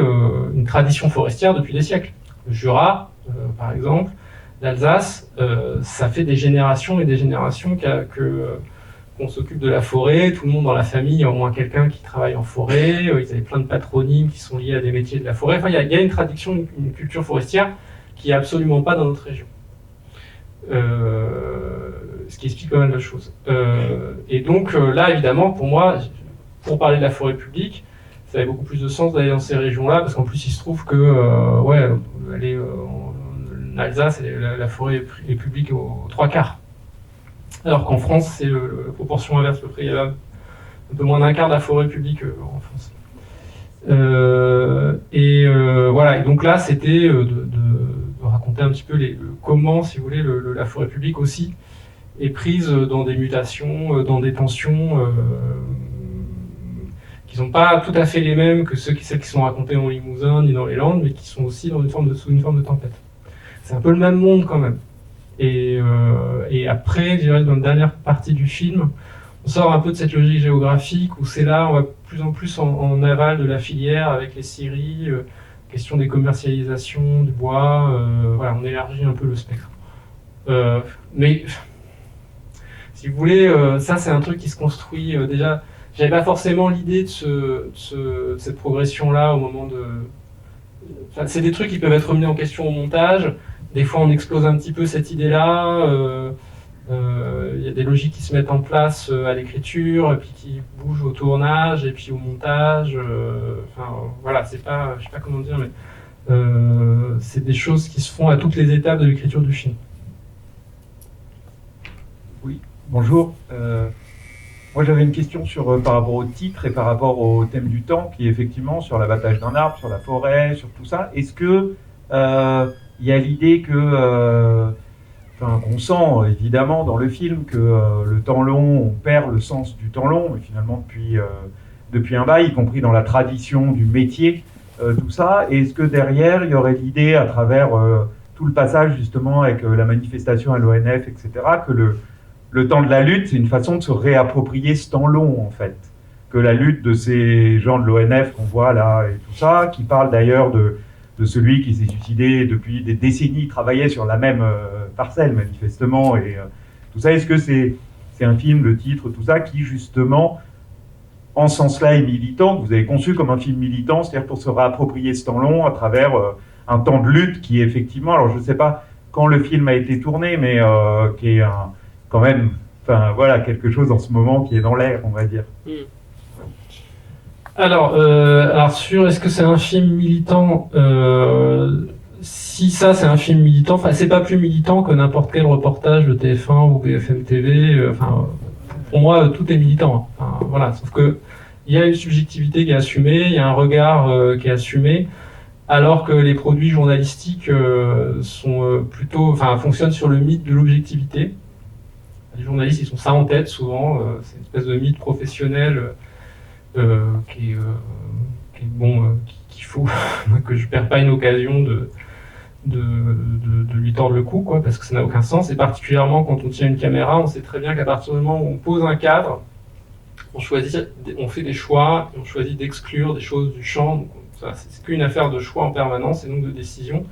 une tradition forestière depuis des siècles. Le Jura, par exemple, l'Alsace, ça fait des générations et des générations qu'on s'occupe de la forêt. Tout le monde dans la famille, il y a au moins quelqu'un qui travaille en forêt. Ils avaient plein de patronymes qui sont liés à des métiers de la forêt. Enfin, il y a une tradition, une culture forestière qui n'est absolument pas dans notre région. Ce qui explique pas mal de choses. Et donc là, évidemment, pour moi, pour parler de la forêt publique, ça avait beaucoup plus de sens d'aller dans ces régions-là, parce qu'en plus, il se trouve que, aller en Alsace, la forêt est publique aux 3/4. Alors qu'en France, c'est la proportion inverse, à peu près, il y a un peu moins d'un quart de la forêt publique en France. Voilà, et donc là, c'était de raconter un petit peu comment, si vous voulez, la forêt publique aussi est prise dans des mutations, dans des tensions qui sont pas tout à fait les mêmes que celles qui sont racontées dans Limousin ni dans les Landes, mais qui sont aussi sous une forme de tempête. C'est un peu le même monde quand même. Et après, je dirais, dans la dernière partie du film, on sort un peu de cette logique géographique où c'est là, on va de plus en plus en aval de la filière avec les scieries, question des commercialisations, du bois, voilà, on élargit un peu le spectre. Mais si vous voulez, ça c'est un truc qui se construit déjà. J'avais pas forcément l'idée de cette progression-là au moment de. Enfin, c'est des trucs qui peuvent être remis en question au montage. Des fois, on explose un petit peu cette idée-là. Y a des logiques qui se mettent en place à l'écriture, et puis qui bougent au tournage, et puis au montage. Enfin, voilà, c'est pas, je sais pas comment dire, mais c'est des choses qui se font à toutes les étapes de l'écriture du film. Oui, bonjour. Moi, j'avais une question par rapport au titre et par rapport au thème du temps, qui est effectivement sur l'abattage d'un arbre, sur la forêt, sur tout ça. Est-ce que il y a l'idée que, qu'on sent évidemment dans le film que le temps long, on perd le sens du temps long, mais finalement depuis un bail, y compris dans la tradition du métier, tout ça. Et est-ce que derrière, il y aurait l'idée, à travers tout le passage justement avec la manifestation à l'ONF, etc., que le temps de la lutte, c'est une façon de se réapproprier ce temps long, en fait. Que la lutte de ces gens de l'ONF qu'on voit là et tout ça, qui parlent d'ailleurs de celui qui s'est suicidé depuis des décennies, travaillait sur la même parcelle, manifestement, et tout ça. Est-ce que c'est un film, le titre, tout ça, qui justement, en ce sens-là, est militant, que vous avez conçu comme un film militant, c'est-à-dire pour se réapproprier ce temps long à travers un temps de lutte qui est effectivement, alors je ne sais pas quand le film a été tourné, mais qui est quand même, enfin voilà, quelque chose en ce moment qui est dans l'air, on va dire. Alors sur est-ce que c'est un film militant, si ça c'est un film militant, enfin c'est pas plus militant que n'importe quel reportage de TF1 ou BFM TV, enfin pour moi tout est militant, enfin, voilà, sauf que il y a une subjectivité qui est assumée, il y a un regard qui est assumé, alors que les produits journalistiques sont plutôt, enfin fonctionnent sur le mythe de l'objectivité. Les journalistes ils ont ça en tête souvent, c'est une espèce de mythe professionnel. Qui est bon, qu'il faut que je perds pas une occasion de lui tordre le cou, quoi, parce que ça n'a aucun sens, et particulièrement quand on tient une caméra, on sait très bien qu'à partir du moment où on pose un cadre, on fait des choix, et on choisit d'exclure des choses du champ, donc c'est qu'une affaire de choix en permanence et donc de décision,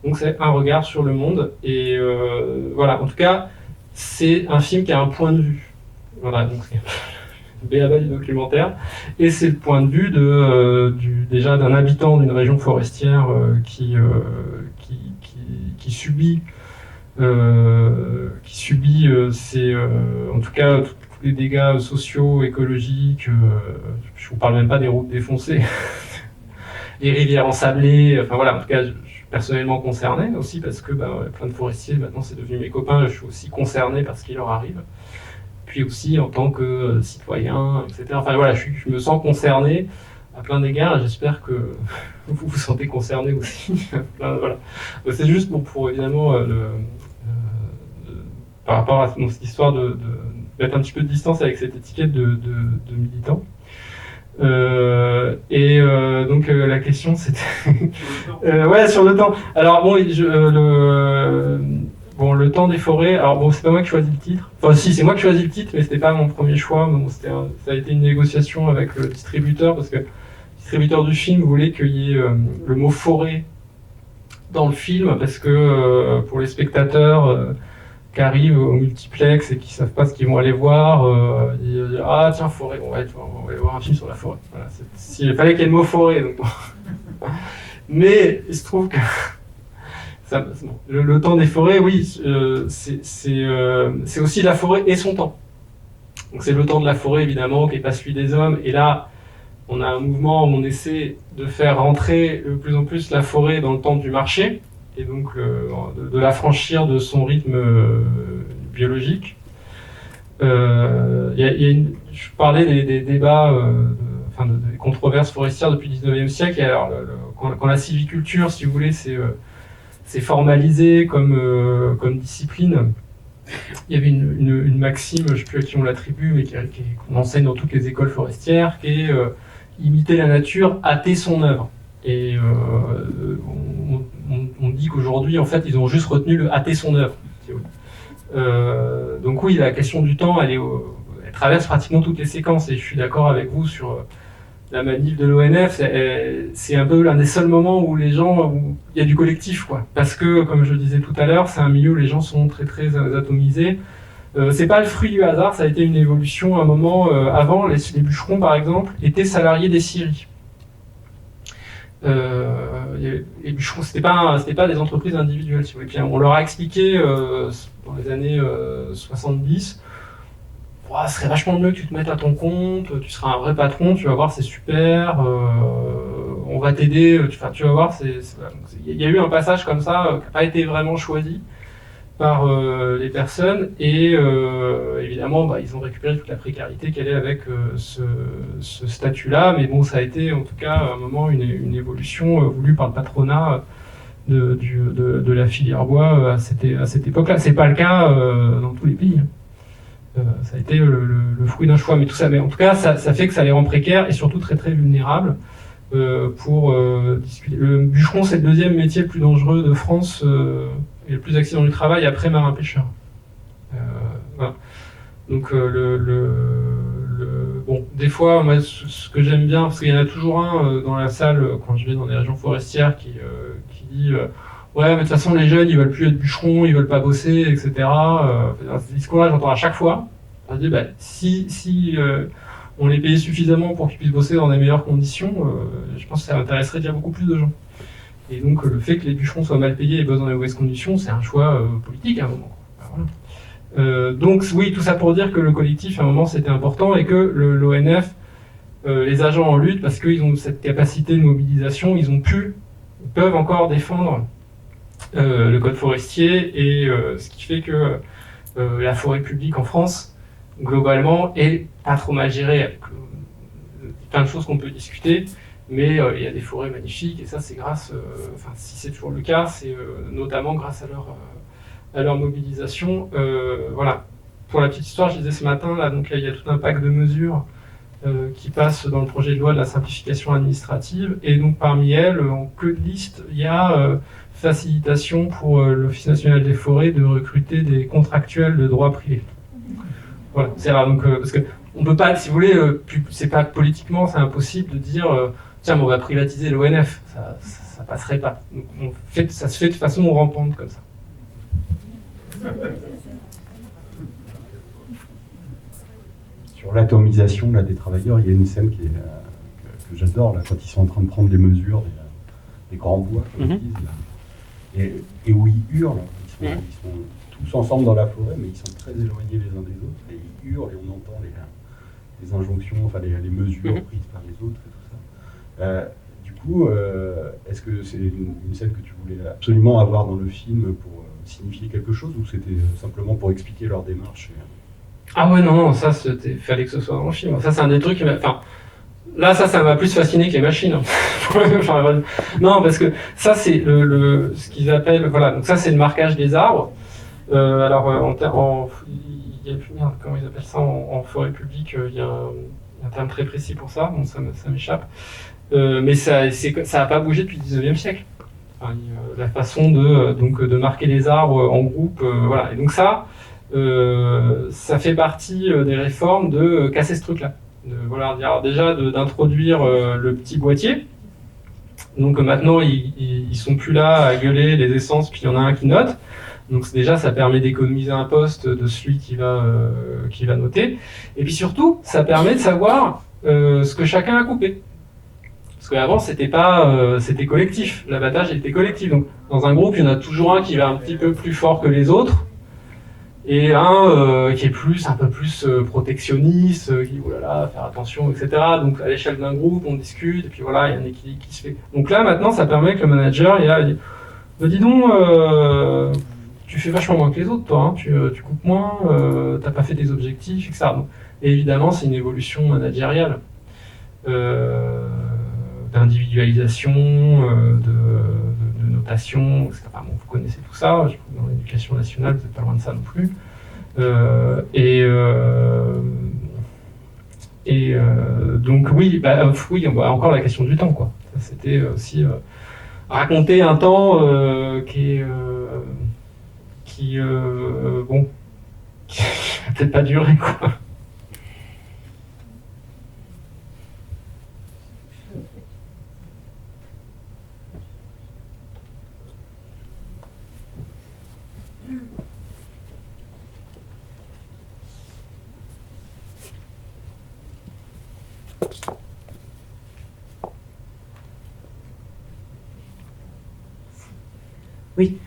donc c'est un regard sur le monde, et voilà, en tout cas, c'est un film qui a un point de vue, voilà, donc c'est B.A.B.A. du documentaire, et c'est le point de vue déjà d'un habitant d'une région forestière qui subit en tout cas tous les dégâts sociaux, écologiques, je vous parle même pas des routes défoncées, les rivières ensablées, enfin voilà, en tout cas je suis personnellement concerné aussi parce que plein de forestiers, maintenant c'est devenu mes copains, je suis aussi concerné par ce qui leur arrive. Puis aussi en tant que citoyen, etc. Enfin voilà, je me sens concerné à plein d'égards et j'espère que vous vous sentez concerné aussi. Voilà. C'est juste pour évidemment, par rapport à cette histoire de mettre un petit peu de distance avec cette étiquette de militant. Donc la question c'était ouais, sur le temps. Alors bon, le temps des forêts, alors bon, c'est pas moi qui choisis le titre. Enfin si, c'est moi qui choisis le titre, mais c'était pas mon premier choix. Bon, ça a été une négociation avec le distributeur, parce que le distributeur du film voulait qu'il y ait le mot forêt dans le film, parce que pour les spectateurs qui arrivent au multiplex et qui savent pas ce qu'ils vont aller voir, ils disent ah tiens, forêt, on va aller voir un film sur la forêt. Voilà, il fallait qu'il y ait le mot forêt. Donc. Mais il se trouve que le temps des forêts, oui, c'est aussi la forêt et son temps. Donc c'est le temps de la forêt, évidemment, qui n'est pas celui des hommes. Et là, on a un mouvement où on essaie de faire rentrer de plus en plus la forêt dans le temps du marché, et donc de l'affranchir de son rythme biologique. Je parlais des débats, des controverses forestières depuis le 19e siècle. Et alors, quand la sylviculture, si vous voulez, c'est formalisé comme discipline. Il y avait une maxime, je ne sais plus à qui on l'attribue, mais qu'on enseigne dans toutes les écoles forestières, qui est imiter la nature, hâter son œuvre. Et on dit qu'aujourd'hui, en fait, ils ont juste retenu le hâter son œuvre. Donc oui, la question du temps, elle traverse pratiquement toutes les séquences, et je suis d'accord avec vous sur la manif de l'ONF. C'est un peu l'un des seuls moments où il y a du collectif, quoi. Parce que, comme je le disais tout à l'heure, c'est un milieu où les gens sont très très atomisés. C'est pas le fruit du hasard, ça a été une évolution à un moment. Avant, les bûcherons, par exemple, étaient salariés des scieries. Les bûcherons, c'était pas des entreprises individuelles, si vous voulez. Puis on leur a expliqué dans les années 70, ce serait vachement mieux que tu te mettes à ton compte, tu seras un vrai patron, tu vas voir, c'est super, on va t'aider, tu vas voir, il y a eu un passage comme ça qui n'a pas été vraiment choisi par les personnes, et évidemment ils ont récupéré toute la précarité qu'elle est avec ce statut-là, mais bon, ça a été en tout cas à un moment une évolution voulue par le patronat de la filière bois à cette époque-là. C'est pas le cas dans tous les pays. Ça a été le fruit d'un choix, mais tout ça, mais en tout cas ça fait que ça les rend précaires et surtout très très vulnérables pour discuter. Le bûcheron, c'est le deuxième métier le plus dangereux de France et le plus accident du travail après marin-pêcheur. Voilà. Donc bon, des fois, moi, ce que j'aime bien, parce qu'il y en a toujours un dans la salle quand je vais dans des régions forestières qui dit ouais, mais de toute façon, les jeunes, ils veulent plus être bûcherons, ils veulent pas bosser, etc. Ce discours-là, j'entends à chaque fois. On dit, si on les payait suffisamment pour qu'ils puissent bosser dans des meilleures conditions, je pense que ça intéresserait déjà beaucoup plus de gens. Et donc, le fait que les bûcherons soient mal payés et bossent dans des mauvaises conditions, c'est un choix politique à un moment. Voilà. Donc, oui, tout ça pour dire que le collectif, à un moment, c'était important, et que l'ONF, les agents en lutte, parce qu'ils ont cette capacité de mobilisation, ils peuvent encore défendre le code forestier, et ce qui fait que la forêt publique en France, globalement, est pas trop mal gérée, avec plein de choses qu'on peut discuter, mais il y a des forêts magnifiques, et ça c'est grâce, si c'est toujours le cas, c'est notamment grâce à leur mobilisation. Voilà. Pour la petite histoire, je disais ce matin, là, donc il y a tout un pack de mesures qui passent dans le projet de loi de la simplification administrative, et donc parmi elles, en queue de liste, il y a facilitation pour l'Office national des forêts de recruter des contractuels de droit privé. Voilà, c'est rare, donc parce que on peut pas, si vous voulez, c'est pas politiquement, c'est impossible de dire tiens, mais on va privatiser l'ONF, ça passerait pas. Donc, ça se fait de façon rampante comme ça. Sur l'atomisation là, des travailleurs, il y a une scène que j'adore là, quand ils sont en train de prendre les mesures des grands bois, comme ils disent, là, et où ils hurlent. Ils sont tous ensemble dans la forêt, mais ils sont très éloignés les uns des autres, et ils hurlent, et on entend les injonctions, enfin les mesures prises par les autres et tout ça. Du coup, est-ce que c'est une scène que tu voulais absolument avoir dans le film pour signifier quelque chose, ou c'était simplement pour expliquer leur démarche Ah ouais, non, ça, fallait que ce soit dans le film. Ça, c'est un des trucs qui m'a... Enfin, là, ça m'a plus fasciné que les machines. Enfin, non, parce que ça, c'est ce qu'ils appellent... Voilà, donc ça, c'est le marquage des arbres. Alors, il y a plus... Merde, comment ils appellent ça en forêt publique, il y a un terme très précis pour ça, bon, ça m'échappe. Mais ça n'a pas bougé depuis le 19e siècle. Enfin, la façon de marquer les arbres en groupe, voilà. Et donc ça fait partie des réformes de casser ce truc-là. Alors déjà d'introduire le petit boîtier. Donc maintenant, ils sont plus là à gueuler les essences, puis il y en a un qui note. Donc déjà, ça permet d'économiser un poste de celui qui va noter. Et puis surtout, ça permet de savoir ce que chacun a coupé. Parce qu'avant, c'était collectif. L'abattage était collectif. Donc dans un groupe, il y en a toujours un qui va un petit peu plus fort que les autres, et un qui est un peu plus protectionniste, qui dit oh là là, faire attention, etc. Donc à l'échelle d'un groupe, on discute, et puis voilà, il y a un équilibre qui se fait. Donc là, maintenant, ça permet que le manager, il dit bah, dis donc, tu fais vachement moins que les autres, toi, hein, tu coupes moins, t'as pas fait tes objectifs, etc. Donc, et évidemment, c'est une évolution managériale, d'individualisation, de notation, etc. Enfin, bon, vous connaissez tout ça, je trouve que dans l'éducation nationale, vous n'êtes pas loin de ça non plus. Et donc oui, oui, encore la question du temps, quoi. C'était aussi raconter un temps qui bon, qui va peut-être pas durer, quoi. Oui,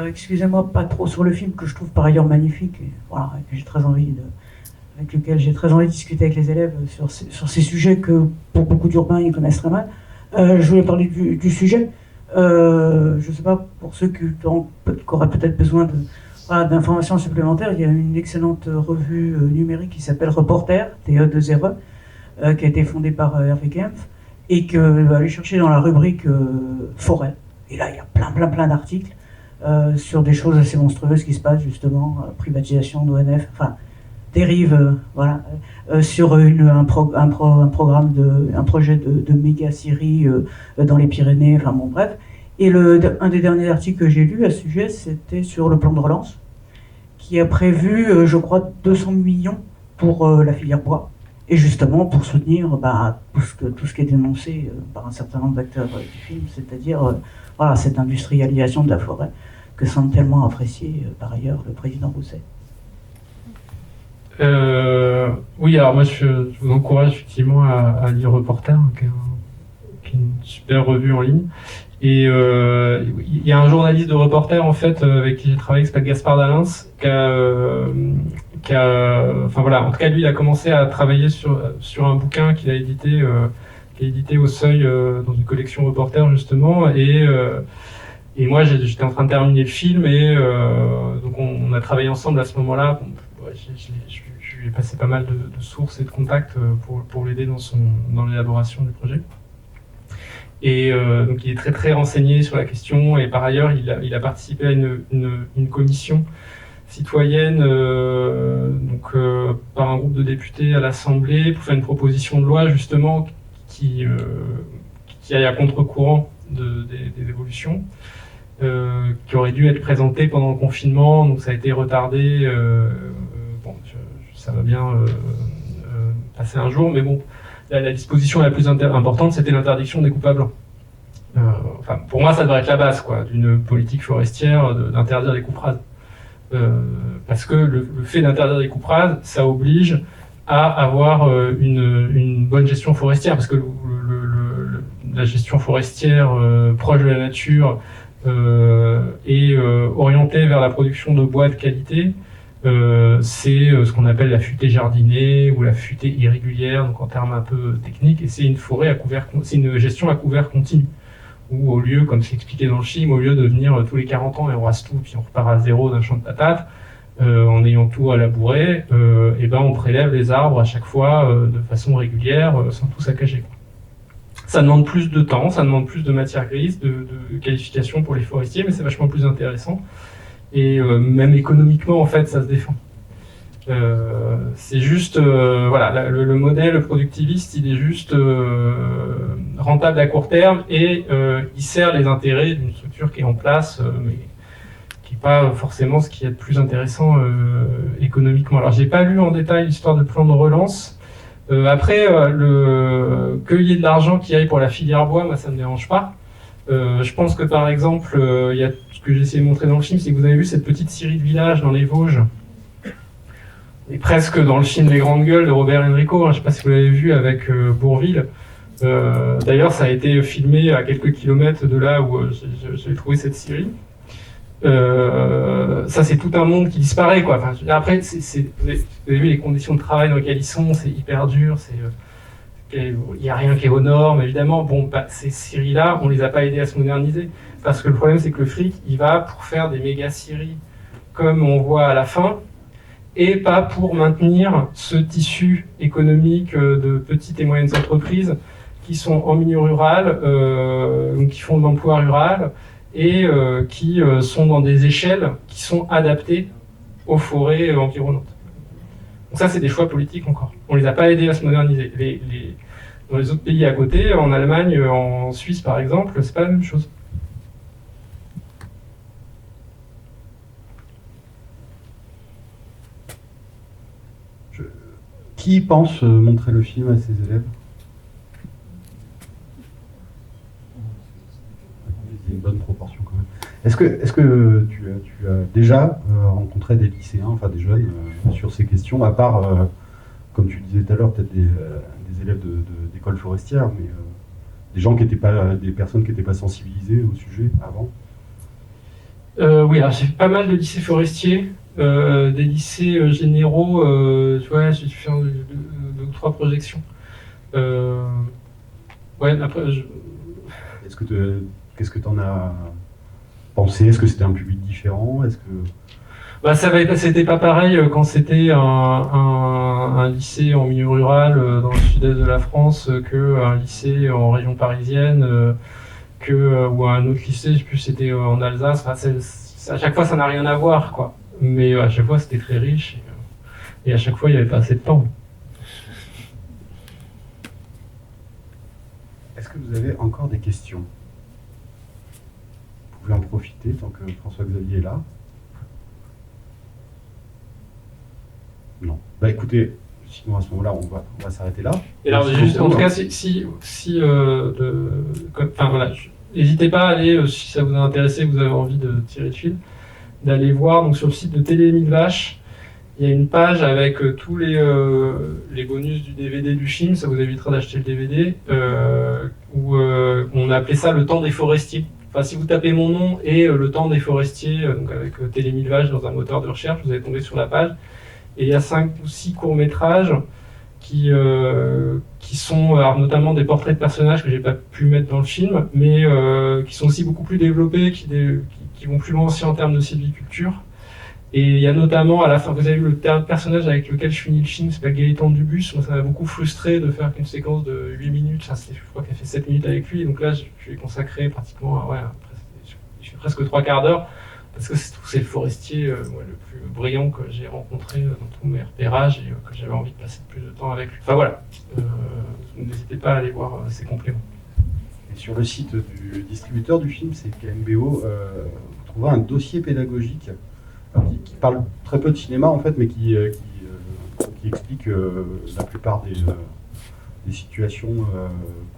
excusez-moi, pas trop sur le film que je trouve par ailleurs magnifique, et voilà, que j'ai très envie avec lequel j'ai très envie de discuter avec les élèves sur ces sujets que pour beaucoup d'urbains ils connaissent très mal. Je voulais parler du sujet. Je ne sais pas, pour ceux qui auraient peut-être besoin d'informations supplémentaires, il y a une excellente revue numérique qui s'appelle Reporter, TE2RE, qui a été fondée par Hervé Kempf, et que va aller chercher dans la rubrique forêt. Et là, il y a plein d'articles sur des choses assez monstrueuses qui se passent, justement, privatisation d'ONF, enfin, dérive, voilà, sur un projet de méga scierie dans les Pyrénées, enfin bon, bref. Et un des derniers articles que j'ai lu à ce sujet, c'était sur le plan de relance, qui a prévu, je crois, 200 millions pour la filière bois, et justement pour soutenir tout ce qui est dénoncé par un certain nombre d'acteurs du film, c'est-à-dire voilà, cette industrialisation de la forêt que semble tellement apprécier par ailleurs le président Rousset. Oui, alors moi je vous encourage effectivement à lire Reporter, qui est une super revue en ligne. Et il y a un journaliste de Reporter en fait avec qui j'ai travaillé, qui s'appelle Gaspard Dalins, enfin voilà, en tout cas lui il a commencé à travailler sur un bouquin qu'il a édité au Seuil dans une collection Reporter justement, et moi j'étais en train de terminer le film, et donc on a travaillé ensemble à ce moment-là. Je lui ai passé pas mal de sources et de contacts pour l'aider dans l'élaboration du projet. Et donc il est très renseigné sur la question, et par ailleurs il a participé à une commission citoyenne par un groupe de députés à l'Assemblée pour faire une proposition de loi justement qui aille à contre-courant des évolutions, qui aurait dû être présentée pendant le confinement, donc ça a été retardé. Ça va bien passer un jour, mais bon, la disposition la plus importante, c'était l'interdiction des coupes à blanc. Enfin, pour moi, ça devrait être la base, quoi, d'une politique forestière, d'interdire les coupes rases. Parce que le fait d'interdire les coupes rases, ça oblige à avoir une bonne gestion forestière, parce que la gestion forestière proche de la nature et orientée vers la production de bois de qualité, c'est ce qu'on appelle la futée jardinée ou la futée irrégulière, donc en termes un peu techniques, et c'est c'est une gestion à couvert continu, où au lieu, comme c'est expliqué dans le film, au lieu de venir tous les 40 ans et on rase tout, puis on repart à zéro d'un champ de patates, en ayant tout à labourer, et ben on prélève les arbres à chaque fois de façon régulière, sans tout saccager, quoi. Ça demande plus de temps, ça demande plus de matière grise, de qualification pour les forestiers, mais c'est vachement plus intéressant. Et même économiquement, en fait, ça se défend. C'est juste, voilà, le modèle productiviste, il est juste rentable à court terme, et il sert les intérêts d'une structure qui est en place, mais qui n'est pas forcément ce qui est le plus intéressant économiquement. Alors, j'ai pas lu en détail l'histoire du plan de relance. Après, qu'il y ait de l'argent qui aille pour la filière bois, moi, ça me dérange pas. Je pense que par exemple, il y a ce que j'ai essayé de montrer dans le film, c'est que vous avez vu cette petite scierie de village dans les Vosges, et presque dans le film Les Grandes Gueules de Robert Enrico, hein, je ne sais pas si vous l'avez vu avec Bourvil. D'ailleurs, ça a été filmé à quelques kilomètres de là où j'ai trouvé cette scierie. Ça, c'est tout un monde qui disparaît, quoi. Enfin, après, vous avez vu les conditions de travail dans lesquelles ils sont, c'est hyper dur, il n'y a rien qui est aux normes, évidemment. Bon, ces scieries-là, on ne les a pas aidés à se moderniser. Parce que le problème, c'est que le fric, il va pour faire des méga scieries, comme on voit à la fin, et pas pour maintenir ce tissu économique de petites et moyennes entreprises qui sont en milieu rural, qui font de l'emploi rural, et qui sont dans des échelles qui sont adaptées aux forêts environnantes. Donc ça, c'est des choix politiques encore. On les a pas aidés à se moderniser. Dans les autres pays à côté, en Allemagne, en Suisse par exemple, c'est pas la même chose. Qui pense montrer le film à ses élèves? C'est une bonne proportion quand même. Est-ce que tu as déjà rencontré des lycéens, enfin des jeunes, sur ces questions, à part, comme tu disais tout à l'heure, peut-être des élèves d'école forestière, mais des gens qui étaient pas, des personnes qui n'étaient pas sensibilisées au sujet avant? Oui, alors j'ai fait pas mal de lycées forestiers, des lycées généraux, tu vois, j'ai dû faire 2 ou 3 projections. Ouais, après, Qu'est-ce que tu en as pensé? Est-ce que c'était un public différent? Est-ce que... Bah, c'était pas pareil quand c'était un lycée en milieu rural dans le sud-est de la France qu'un lycée en région parisienne, ou un autre lycée, je sais plus, c'était en Alsace. Enfin, à chaque fois, ça n'a rien à voir, quoi. Mais à chaque fois, c'était très riche et à chaque fois, il n'y avait pas assez de temps. Est-ce que vous avez encore des questions? Vous pouvez en profiter tant que François-Xavier est là. Non. Bah écoutez, sinon à ce moment-là, on va s'arrêter là. Et alors, juste, en tout cas, voilà, n'hésitez pas à aller, si ça vous a intéressé, vous avez envie de tirer de fil, d'aller voir donc, sur le site de Télé 1000 Vaches. Il y a une page avec tous les bonus du DVD du film, ça vous évitera d'acheter le DVD, où on a appelé ça le temps des forestiers. Enfin, si vous tapez mon nom et le temps des forestiers, donc avec Télé 1000 Vaches dans un moteur de recherche, vous allez tomber sur la page. Et il y a 5 ou 6 courts-métrages qui sont alors, notamment des portraits de personnages que j'ai pas pu mettre dans le film, mais qui sont aussi beaucoup plus développés, qui vont plus loin aussi en termes de sylviculture. Et il y a notamment, à la fin, vous avez vu le personnage avec lequel je finis le film, c'est s'appelle Gaëtan Dubus. Moi, ça m'a beaucoup frustré de faire qu'une séquence de 8 minutes. Enfin, je crois qu'elle fait 7 minutes avec lui. Donc là, je lui ai consacré pratiquement, je fais presque 3 quarts d'heure. Parce que c'est le forestier le plus brillant que j'ai rencontré dans tous mes repérages et que j'avais envie de passer plus de temps avec lui. Enfin voilà, n'hésitez pas à aller voir ces compléments. Et sur le site du distributeur du film, c'est KMBO, vous trouverez un dossier pédagogique qui parle très peu de cinéma en fait, mais qui explique la plupart des situations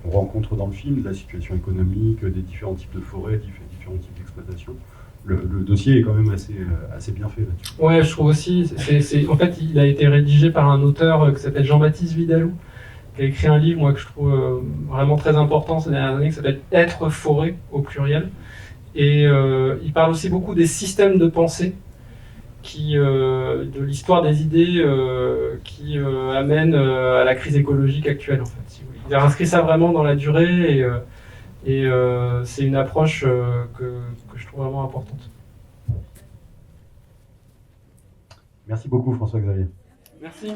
qu'on rencontre dans le film, de la situation économique, des différents types de forêts, différents types d'exploitation. Le dossier est quand même assez bien fait là-dessus. Ouais, je trouve aussi. En fait, il a été rédigé par un auteur qui s'appelle Jean-Baptiste Vidalou, qui a écrit un livre moi, que je trouve vraiment très important ces dernières années, qui s'appelle Être forêt au pluriel. Et il parle aussi beaucoup des systèmes de pensée, de l'histoire des idées qui amènent à la crise écologique actuelle. En fait. Il a inscrit ça vraiment dans la durée et c'est une approche que je trouve vraiment importante. Merci beaucoup François-Xavier. Merci.